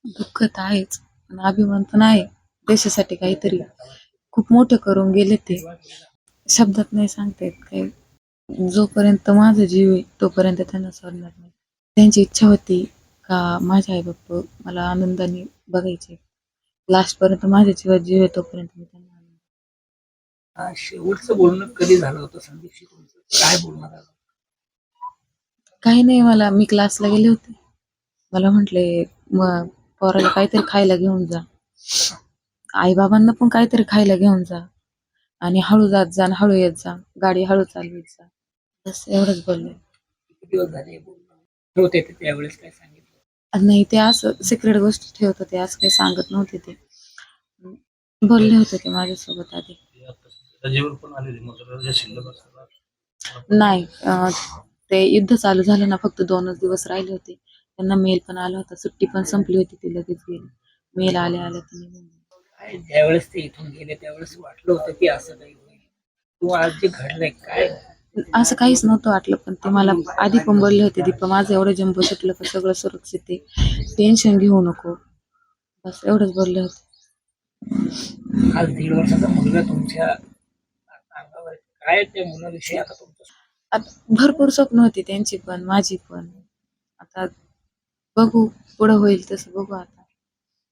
दुःख तर आहेच, पण अभिमान पण आहे. देशासाठी काहीतरी खूप मोठं करून गेले ते. शब्दात नाही सांगता येत काही. जोपर्यंत माझा जीव आहे, तोपर्यंत त्यांना सोडणार नाही. त्यांची इच्छा होती का माझे आई-बाप्पा मला आनंदाने बघायचे. लास्टपर्यंत माझ्या जीवात जीव आहे तोपर्यंत मी त्यांना शेवटचं बोलणं कधी झालं होतं संदीपशी तुमचं? काय बोलणं झालं? काही नाही मला मी क्लासला गेले होते. मला म्हटले, "मग पोराला काहीतरी खायला घेऊन जा. आई-बाबांना पण काहीतरी खायला घेऊन जा आणि हळू जात जा आणि हळू येत जा. गाडी हळू चालवीत जा." बस एवढंच बोलले. किती दिवस झाले हे बोलणं? होते ते त्यावेळेस काय सांगितलं? नाही ते असं सिक्रेट गोष्टी ठेवत होते, असं काही सांगत नव्हते ते. बोलले होते ते माझ्यासोबत आधी. रजेवर पण आलेले मग रजा शिल्लक असतात. नाही ते युद्ध चालू झालं ना, फक्त 2च दिवस राहिले होते. त्यांना मेल पण आला होता. सुट्टी पण संपली होती. ती लगेच गेली. मेल आल्या-आल्या ते निघून गेले. काय ज्यावेळेस ते इथून गेले त्यावेळेस वाटलं होतं की असं काही होईल किंवा आज जे घडलंय काय? असं काहीच नव्हतं वाटलं, पण ते मला आधी पण बोलले होते, "दीपा माझं एवढं जंबो सुटलं का सगळं सुरक्षित आहे. टेन्शन घेऊ नको." बस एवढंच बोलले होते. आज 1.5 वर्षाचा मुलगा तुमच्या अंगावर आहे. काय त्या मुलाविषयी आता तुमचं? आता भरपूर स्वप्न होती त्यांची पण, माझी पण. आता बघू पुढं होईल तसं बघू आता.